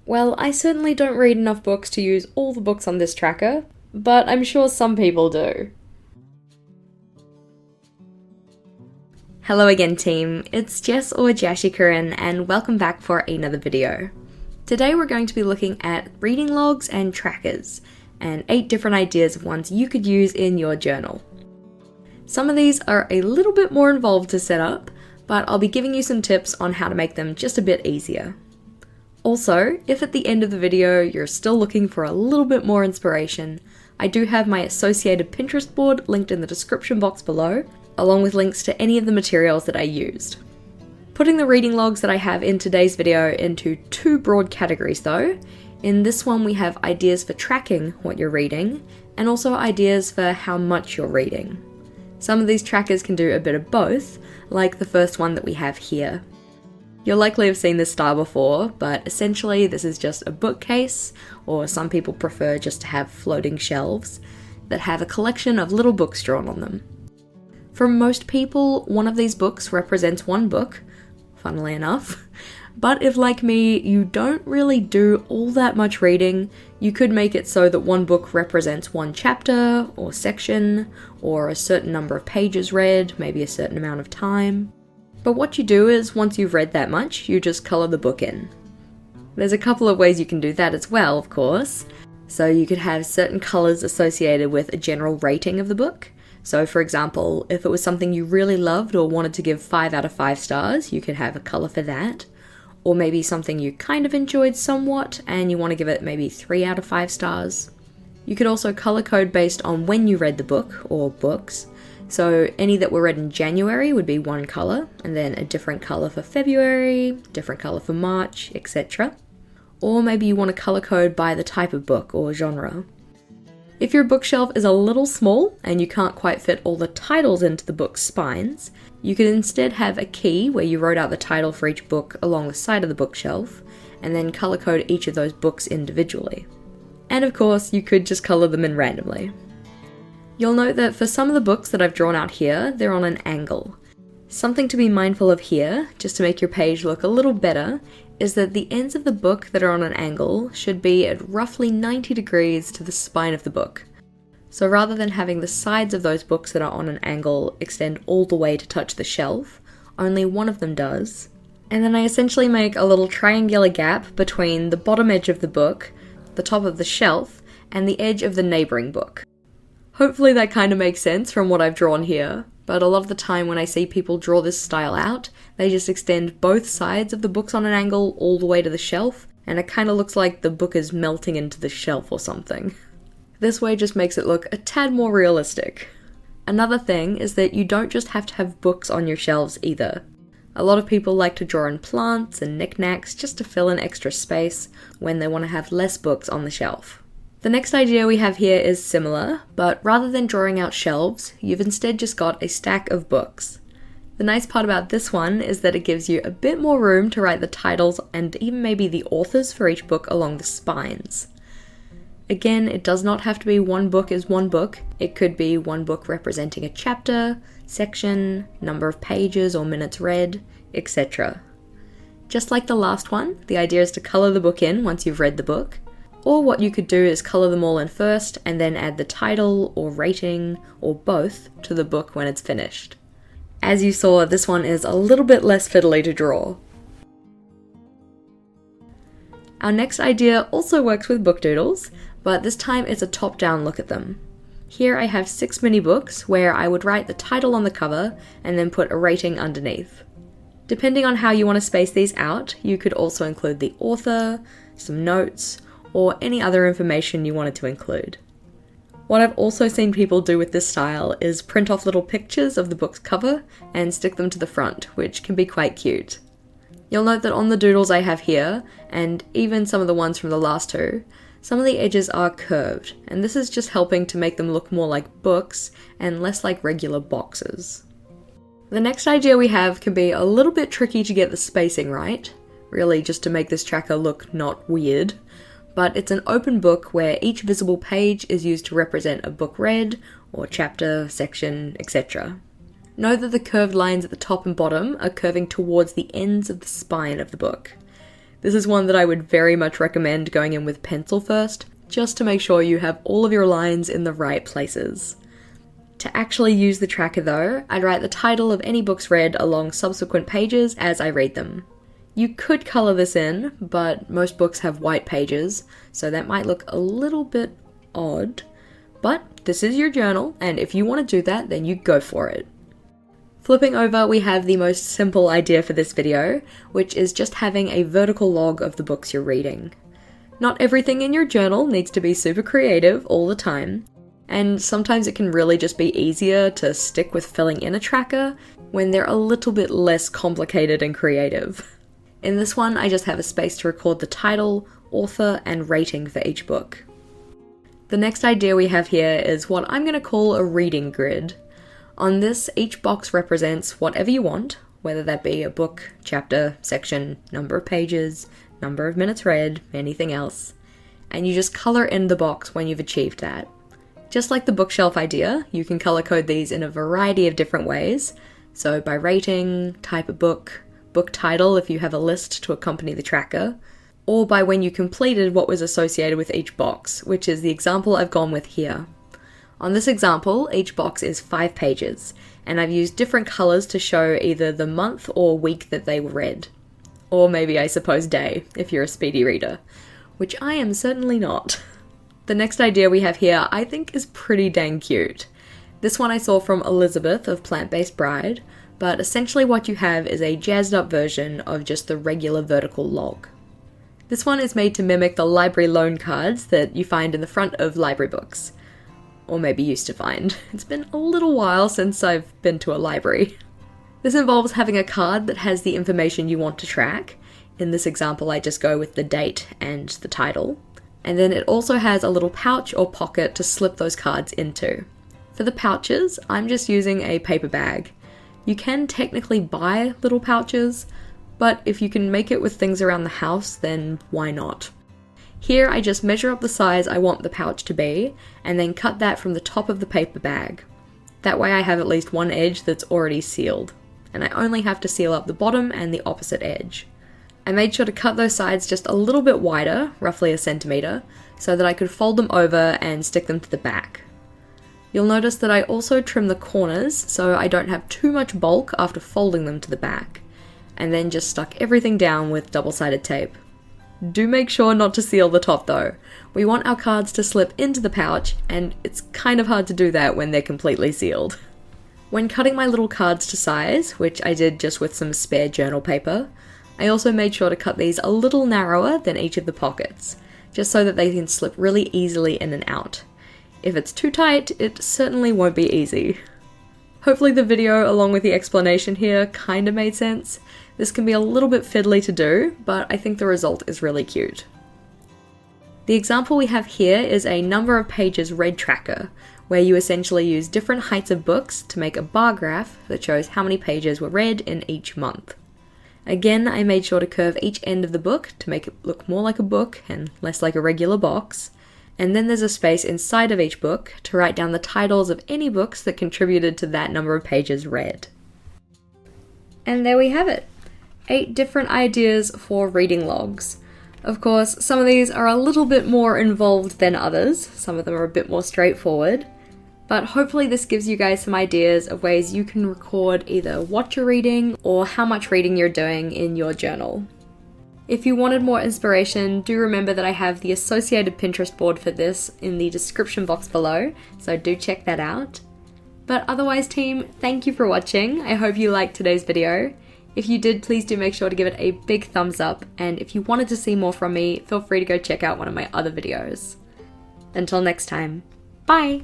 Well, I certainly don't read enough books to use all the books on this tracker, but I'm sure some people do. Hello again team, it's Jess or JashiiCorrin and welcome back for another video. Today we're going to be looking at reading logs and trackers, and 8 different ideas of ones you could use in your journal. Some of these are a little bit more involved to set up, but I'll be giving you some tips on how to make them just a bit easier. Also, if at the end of the video you're still looking for a little bit more inspiration, I do have my associated Pinterest board linked in the description box below, along with links to any of the materials that I used. Putting the reading logs that I have in today's video into 2 broad categories though. In this one we have ideas for tracking what you're reading, and also ideas for how much you're reading. Some of these trackers can do a bit of both, like the first one that we have here. You'll likely have seen this style before, but essentially this is just a bookcase, or some people prefer just to have floating shelves, that have a collection of little books drawn on them. For most people, one of these books represents one book, funnily enough, but if like me, you don't really do all that much reading, you could make it so that one book represents one chapter, or section, or a certain number of pages read, maybe a certain amount of time. But what you do is, once you've read that much, you just colour the book in. There's a couple of ways you can do that as well, of course. So you could have certain colours associated with a general rating of the book. So for example, if it was something you really loved or wanted to give 5 out of 5 stars, you could have a colour for that. Or maybe something you kind of enjoyed somewhat and you want to give it maybe 3 out of 5 stars. You could also colour code based on when you read the book or books. So any that were read in January would be one colour, and then a different colour for February, different colour for March, etc. Or maybe you want to colour code by the type of book or genre. If your bookshelf is a little small and you can't quite fit all the titles into the book's spines, you could instead have a key where you wrote out the title for each book along the side of the bookshelf, and then colour code each of those books individually. And of course, you could just colour them in randomly. You'll note that for some of the books that I've drawn out here, they're on an angle. Something to be mindful of here, just to make your page look a little better, is that the ends of the book that are on an angle should be at roughly 90 degrees to the spine of the book. So rather than having the sides of those books that are on an angle extend all the way to touch the shelf, only one of them does. And then I essentially make a little triangular gap between the bottom edge of the book, the top of the shelf, and the edge of the neighbouring book. Hopefully that kind of makes sense from what I've drawn here, but a lot of the time when I see people draw this style out, they just extend both sides of the books on an angle all the way to the shelf, and it kind of looks like the book is melting into the shelf or something. This way just makes it look a tad more realistic. Another thing is that you don't just have to have books on your shelves either. A lot of people like to draw in plants and knickknacks just to fill in extra space when they want to have less books on the shelf. The next idea we have here is similar, but rather than drawing out shelves, you've instead just got a stack of books. The nice part about this one is that it gives you a bit more room to write the titles and even maybe the authors for each book along the spines. Again, it does not have to be one book is one book. It could be one book representing a chapter, section, number of pages or minutes read, etc. Just like the last one, the idea is to colour the book in once you've read the book. Or what you could do is colour them all in first and then add the title or rating or both to the book when it's finished. As you saw, this one is a little bit less fiddly to draw. Our next idea also works with book doodles, but this time it's a top-down look at them. Here I have 6 mini books where I would write the title on the cover and then put a rating underneath. Depending on how you want to space these out, you could also include the author, some notes, or any other information you wanted to include. What I've also seen people do with this style is print off little pictures of the book's cover and stick them to the front, which can be quite cute. You'll note that on the doodles I have here, and even some of the ones from the last 2, some of the edges are curved, and this is just helping to make them look more like books and less like regular boxes. The next idea we have can be a little bit tricky to get the spacing right, really just to make this tracker look not weird. But it's an open book where each visible page is used to represent a book read, or chapter, section, etc. Note that the curved lines at the top and bottom are curving towards the ends of the spine of the book. This is one that I would very much recommend going in with pencil first, just to make sure you have all of your lines in the right places. To actually use the tracker though, I'd write the title of any books read along subsequent pages as I read them. You could colour this in, but most books have white pages, so that might look a little bit odd. But this is your journal, and if you want to do that, then you go for it. Flipping over, we have the most simple idea for this video, which is just having a vertical log of the books you're reading. Not everything in your journal needs to be super creative all the time, and sometimes it can really just be easier to stick with filling in a tracker when they're a little bit less complicated and creative. In this one, I just have a space to record the title, author, and rating for each book. The next idea we have here is what I'm going to call a reading grid. On this, each box represents whatever you want, whether that be a book, chapter, section, number of pages, number of minutes read, anything else. And you just colour in the box when you've achieved that. Just like the bookshelf idea, you can colour code these in a variety of different ways. So by rating, type of book, book title if you have a list to accompany the tracker, or by when you completed what was associated with each box, which is the example I've gone with here. On this example, each box is 5 pages, and I've used different colours to show either the month or week that they were read. Or maybe, I suppose, day, if you're a speedy reader, which I am certainly not. The next idea we have here I think is pretty dang cute. This one I saw from Elizabeth of Plant-Based Bride, but essentially what you have is a jazzed up version of just the regular vertical log. This one is made to mimic the library loan cards that you find in the front of library books. Or maybe used to find. It's been a little while since I've been to a library. This involves having a card that has the information you want to track. In this example I just go with the date and the title. And then it also has a little pouch or pocket to slip those cards into. For the pouches, I'm just using a paper bag. You can technically buy little pouches, but if you can make it with things around the house, then why not? Here I just measure up the size I want the pouch to be, and then cut that from the top of the paper bag. That way I have at least one edge that's already sealed, and I only have to seal up the bottom and the opposite edge. I made sure to cut those sides just a little bit wider, roughly a centimetre, so that I could fold them over and stick them to the back. You'll notice that I also trim the corners so I don't have too much bulk after folding them to the back, and then just stuck everything down with double-sided tape. Do make sure not to seal the top though. We want our cards to slip into the pouch, and it's kind of hard to do that when they're completely sealed. When cutting my little cards to size, which I did just with some spare journal paper, I also made sure to cut these a little narrower than each of the pockets, just so that they can slip really easily in and out. If it's too tight, it certainly won't be easy. Hopefully the video along with the explanation here kinda made sense. This can be a little bit fiddly to do, but I think the result is really cute. The example we have here is a number of pages read tracker, where you essentially use different heights of books to make a bar graph that shows how many pages were read in each month. Again, I made sure to curve each end of the book to make it look more like a book and less like a regular box. And then there's a space inside of each book to write down the titles of any books that contributed to that number of pages read. And there we have it. 8 different ideas for reading logs. Of course, some of these are a little bit more involved than others. Some of them are a bit more straightforward. But hopefully this gives you guys some ideas of ways you can record either what you're reading or how much reading you're doing in your journal. If you wanted more inspiration, do remember that I have the associated Pinterest board for this in the description box below, so do check that out. But otherwise team, thank you for watching. I hope you liked today's video. If you did, please do make sure to give it a big thumbs up, and if you wanted to see more from me, feel free to go check out one of my other videos. Until next time, bye!